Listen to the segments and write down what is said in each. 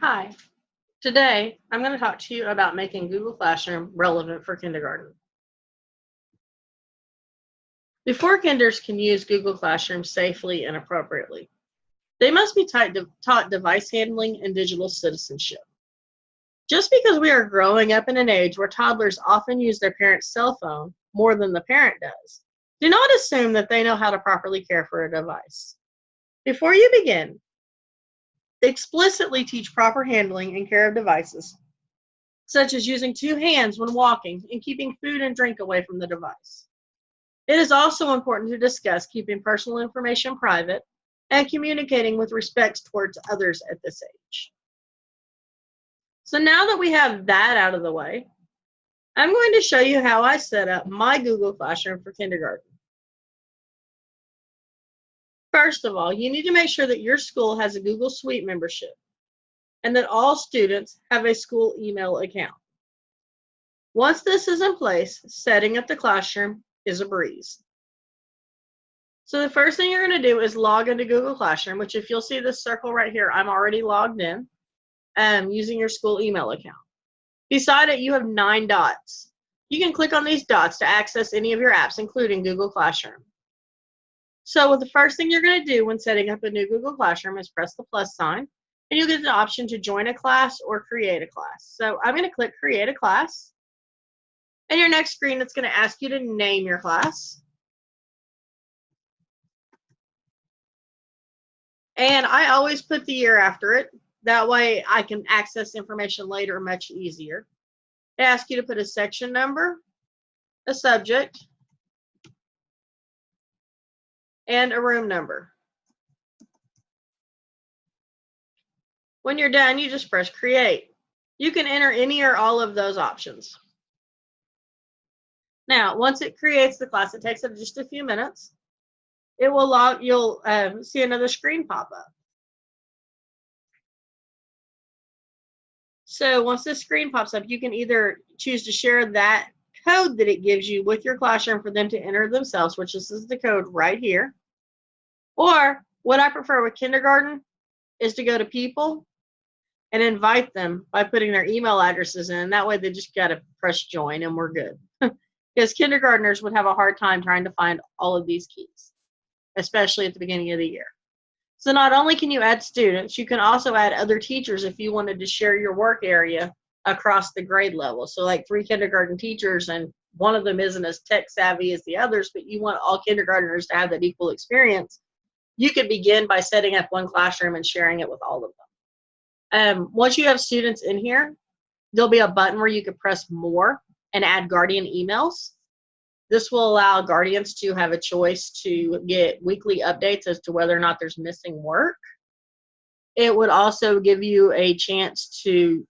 Hi, today I'm going to talk to you about making Google Classroom relevant for kindergarten. Before kinders can use Google Classroom safely and appropriately, they must be taught device handling and digital citizenship. Just because we are growing up in an age where toddlers often use their parent's cell phone more than the parent does, do not assume that they know how to properly care for a device. Before you begin, explicitly teach proper handling and care of devices, such as using two hands when walking and keeping food and drink away from the device. It is also important to discuss keeping personal information private and communicating with respect towards others at this age. So now that we have that out of the way, I'm going to show you how I set up my Google Classroom for kindergarten. First of all, you need to make sure that your school has a Google Suite membership and that all students have a school email account. Once this is in place, setting up the classroom is a breeze. So the first thing you're going to do is log into Google Classroom, which if you'll see this circle right here, I'm already logged in using your school email account. Beside it, you have 9 dots. You can click on these dots to access any of your apps, including Google Classroom. So the first thing you're going to do when setting up a new Google Classroom is press the plus sign, and you'll get the option to join a class or create a class. So I'm going to click Create a Class. And your next screen, it's going to ask you to name your class. And I always put the year after it. That way I can access information later much easier. It asks you to put a section number, a subject, and a room number. When you're done, you just press Create. You can enter any or all of those options. Now, once it creates the class, it takes just a few minutes. It will log. You'll see another screen pop up. So once this screen pops up, you can either choose to share that code that it gives you with your classroom for them to enter themselves, which this is the code right here. Or what I prefer with kindergarten is to go to people and invite them by putting their email addresses in. That way they just got to press join and we're good. Because kindergartners would have a hard time trying to find all of these keys, especially at the beginning of the year. So not only can you add students, you can also add other teachers if you wanted to share your work area across the grade level. So like 3 kindergarten teachers and one of them isn't as tech savvy as the others, but you want all kindergartners to have that equal experience. You could begin by setting up one classroom and sharing it with all of them. Once you have students in here, there'll be a button where you can press more and add guardian emails. This will allow guardians to have a choice to get weekly updates as to whether or not there's missing work. It would also give you a chance to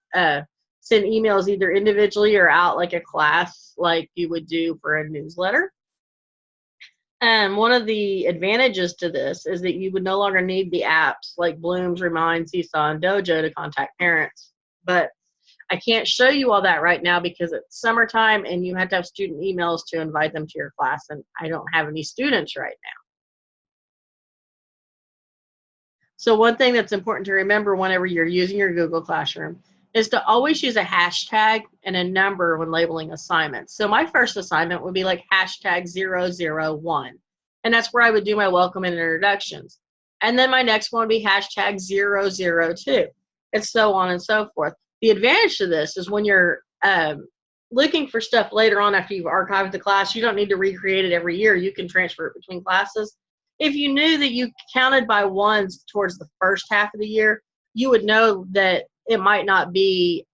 send emails either individually or out like a class like you would do for a newsletter. And one of the advantages to this is that you would no longer need the apps like Blooms, Remind, Seesaw, and Dojo to contact parents. But I can't show you all that right now because it's summertime and you have to have student emails to invite them to your class, and I don't have any students right now. So one thing that's important to remember whenever you're using your Google Classroom is to always use a hashtag and a number when labeling assignments. So my first assignment would be like hashtag 001, and that's where I would do my welcome and introductions. And then my next one would be hashtag 002, and so on and so forth. The advantage to this is when you're looking for stuff later on after you've archived the class, you don't need to recreate it every year. You can transfer it between classes. If you knew that you counted by ones towards the first half of the year, you would know that it might not be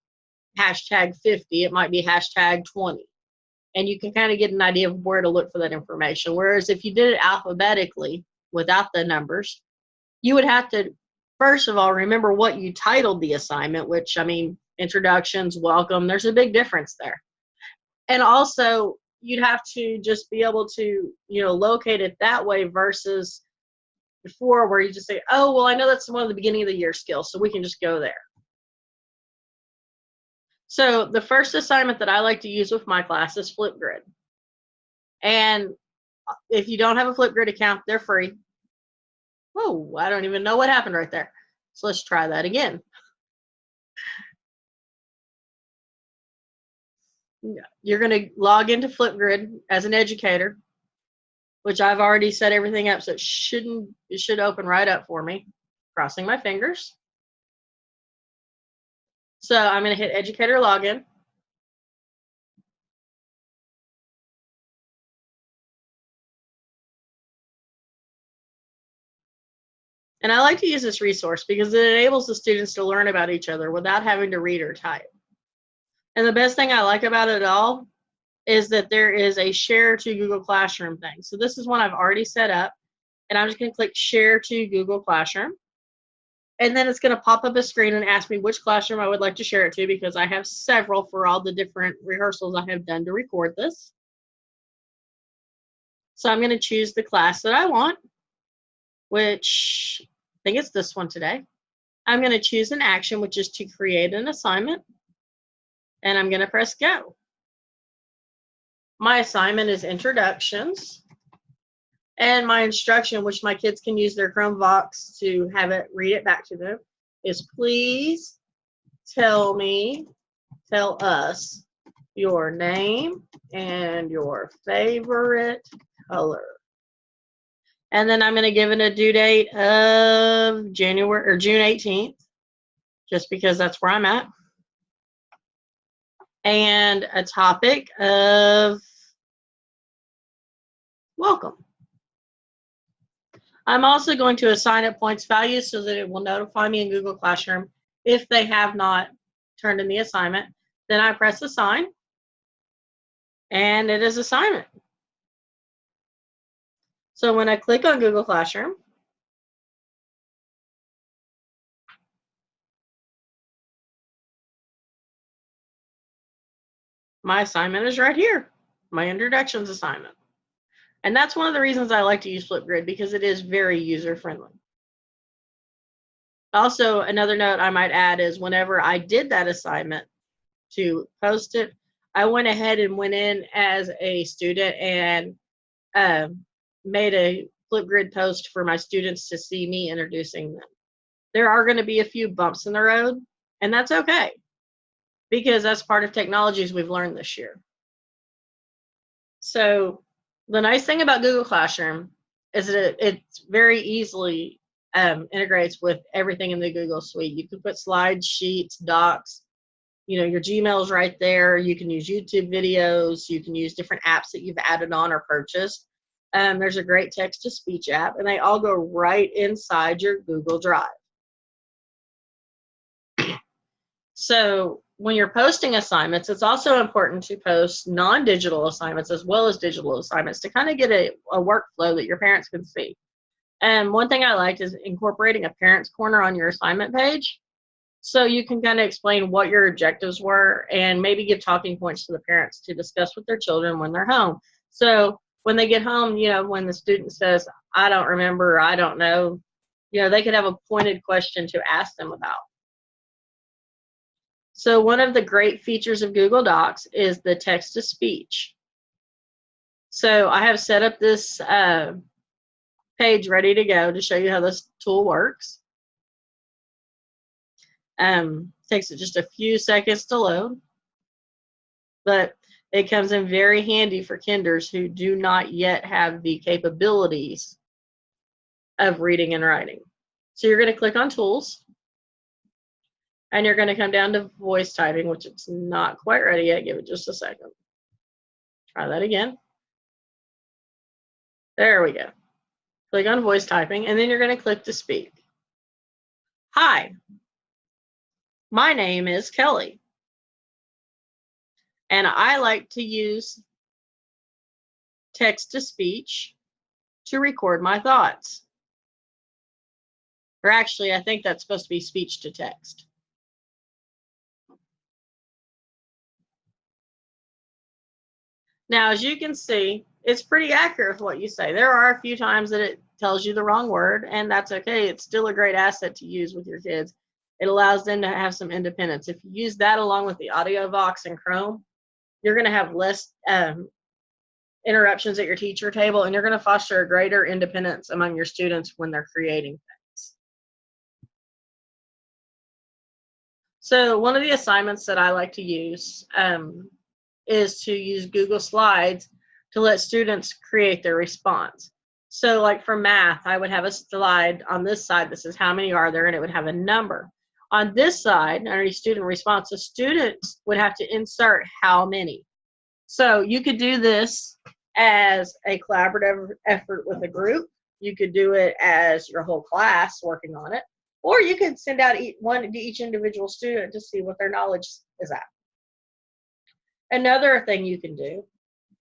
hashtag 50, it might be hashtag 20. And you can kind of get an idea of where to look for that information. Whereas if you did it alphabetically without the numbers, you would have to, first of all, remember what you titled the assignment, which, I mean, introductions, welcome, there's a big difference there. And also, you'd have to just be able to, locate it that way versus before where you just say, oh, well, I know that's one of the beginning of the year skills, so we can just go there. So the first assignment that I like to use with my class is Flipgrid. And if you don't have a Flipgrid account, they're free. Oh, I don't even know what happened right there. So let's try that again. You're going to log into Flipgrid as an educator, which I've already set everything up, so it should open right up for me, crossing my fingers. So I'm going to hit educator login. And I like to use this resource because it enables the students to learn about each other without having to read or type. And the best thing I like about it all is that there is a share to Google Classroom thing. So this is one I've already set up, and I'm just going to click share to Google Classroom. And then it's going to pop up a screen and ask me which classroom I would like to share it to, because I have several for all the different rehearsals I have done to record this. So I'm going to choose the class that I want, which I think it's this one today. I'm going to choose an action, which is to create an assignment, and I'm going to press go. My assignment is introductions, and my instruction, which my kids can use their Chromebox to have it read it back to them, is please tell us your name and your favorite color. And then I'm going to give it a due date of June 18th, just because that's where I'm at. And a topic of welcome. I'm also going to assign it points value so that it will notify me in Google Classroom if they have not turned in the assignment. Then I press assign, and it is assignment. So when I click on Google Classroom, my assignment is right here, my introductions assignment. And that's one of the reasons I like to use Flipgrid, because it is very user-friendly. Also, another note I might add is whenever I did that assignment to post it, I went ahead and went in as a student and made a Flipgrid post for my students to see me introducing them. There are going to be a few bumps in the road, and that's okay, because that's part of technologies we've learned this year. So the nice thing about Google Classroom is that it's very easily integrates with everything in the Google Suite. You can put slides, sheets, docs, your Gmail's right there. You can use YouTube videos. You can use different apps that you've added on or purchased. There's a great text-to-speech app, and they all go right inside your Google Drive. So when you're posting assignments, it's also important to post non-digital assignments as well as digital assignments to kind of get a workflow that your parents can see. And one thing I liked is incorporating a parent's corner on your assignment page, so you can kind of explain what your objectives were and maybe give talking points to the parents to discuss with their children when they're home. So when they get home, when the student says, I don't remember, I don't know, they could have a pointed question to ask them about. So one of the great features of Google Docs is the text-to-speech. So I have set up this page ready to go to show you how this tool works. Takes it just a few seconds to load, but it comes in very handy for kinders who do not yet have the capabilities of reading and writing. So you're going to click on Tools, and you're going to come down to voice typing, which it's not quite ready yet. Give it just a second. Try that again. There we go. Click on voice typing, and then you're going to click to speak. Hi, my name is Kelly, and I like to use text-to-speech to record my thoughts. Or actually, I think that's supposed to be speech-to-text. Now, as you can see, it's pretty accurate with what you say. There are a few times that it tells you the wrong word, and that's okay. It's still a great asset to use with your kids. It allows them to have some independence. If you use that along with the AudioVox and Chrome, you're going to have less interruptions at your teacher table, and you're going to foster a greater independence among your students when they're creating things. So one of the assignments that I like to use is to use Google Slides to let students create their response. So like for math, I would have a slide on this side that says how many are there, and it would have a number. On this side, under student response, the students would have to insert how many. So you could do this as a collaborative effort with a group. You could do it as your whole class working on it, or you could send out one to each individual student to see what their knowledge is at. Another thing you can do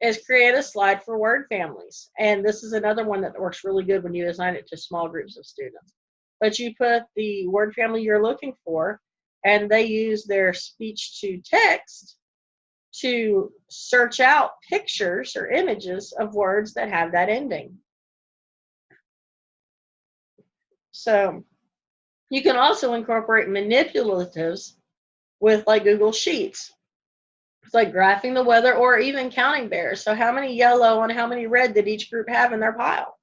is create a slide for word families. And this is another one that works really good when you assign it to small groups of students. But you put the word family you're looking for, and they use their speech to text to search out pictures or images of words that have that ending. So you can also incorporate manipulatives with like Google Sheets. It's like graphing the weather or even counting bears. So how many yellow and how many red did each group have in their pile?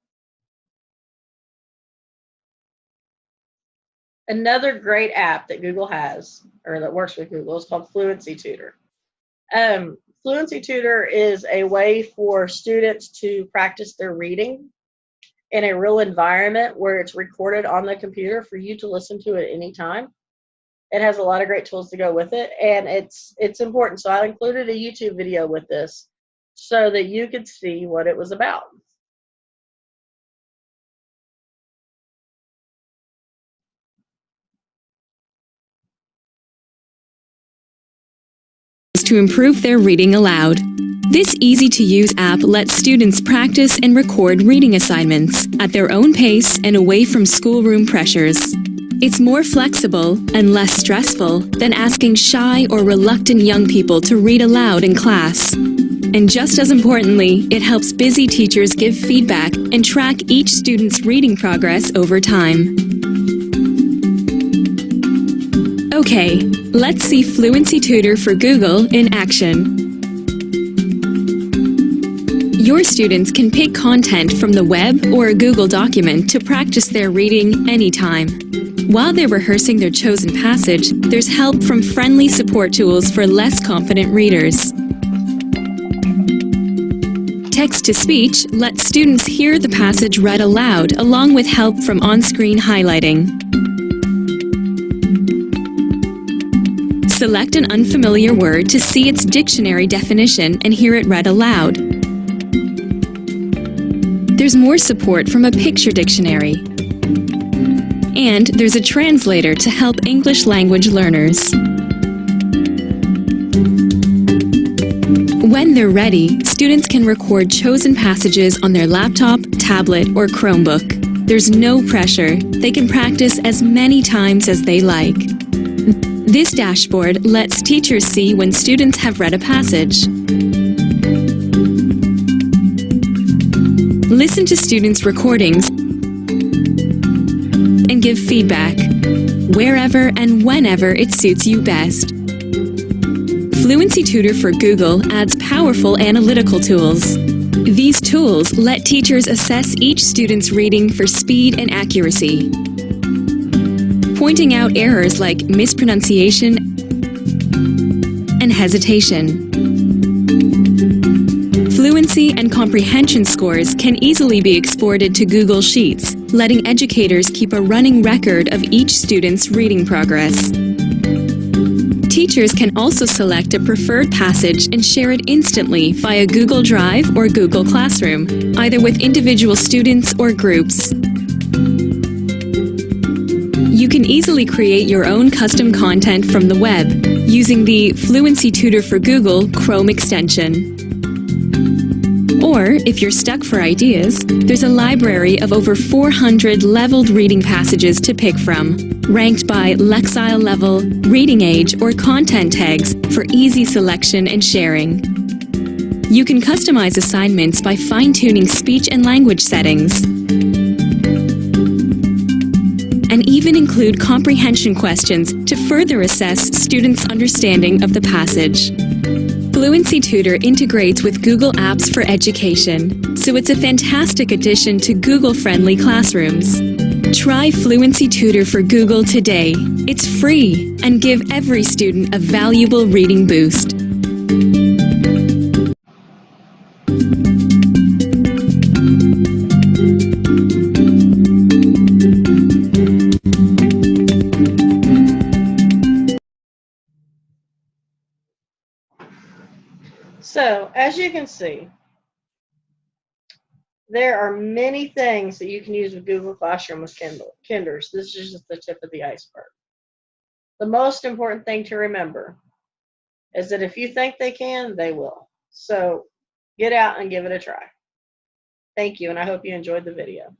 Another great app that Google has, or that works with Google, is called Fluency Tutor. Fluency Tutor is a way for students to practice their reading in a real environment where it's recorded on the computer for you to listen to at any time. It has a lot of great tools to go with it, and it's important. So I included a YouTube video with this so that you could see what it was about. To improve their reading aloud. This easy-to-use app lets students practice and record reading assignments at their own pace and away from schoolroom pressures. It's more flexible and less stressful than asking shy or reluctant young people to read aloud in class. And just as importantly, it helps busy teachers give feedback and track each student's reading progress over time. Okay, let's see Fluency Tutor for Google in action. Your students can pick content from the web or a Google document to practice their reading anytime. While they're rehearsing their chosen passage, there's help from friendly support tools for less confident readers. Text-to-speech lets students hear the passage read aloud, along with help from on-screen highlighting. Select an unfamiliar word to see its dictionary definition and hear it read aloud. There's more support from a picture dictionary. And there's a translator to help English language learners. When they're ready, students can record chosen passages on their laptop, tablet, or Chromebook. There's no pressure. They can practice as many times as they like. This dashboard lets teachers see when students have read a passage. Listen to students' recordings and give feedback, wherever and whenever it suits you best. Fluency Tutor for Google adds powerful analytical tools. These tools let teachers assess each student's reading for speed and accuracy, pointing out errors like mispronunciation and hesitation. Fluency and comprehension scores can easily be exported to Google Sheets, letting educators keep a running record of each student's reading progress. Teachers can also select a preferred passage and share it instantly via Google Drive or Google Classroom, either with individual students or groups. You can easily create your own custom content from the web using the Fluency Tutor for Google Chrome extension. Or, if you're stuck for ideas, there's a library of over 400 leveled reading passages to pick from, ranked by Lexile level, reading age, or content tags for easy selection and sharing. You can customize assignments by fine-tuning speech and language settings, and even include comprehension questions to further assess students' understanding of the passage. Fluency Tutor integrates with Google Apps for Education, so it's a fantastic addition to Google-friendly classrooms. Try Fluency Tutor for Google today. It's free and give every student a valuable reading boost. So, as you can see, there are many things that you can use with Google Classroom with Kinders. This is just the tip of the iceberg. The most important thing to remember is that if you think they can, they will. So get out and give it a try. Thank you, and I hope you enjoyed the video.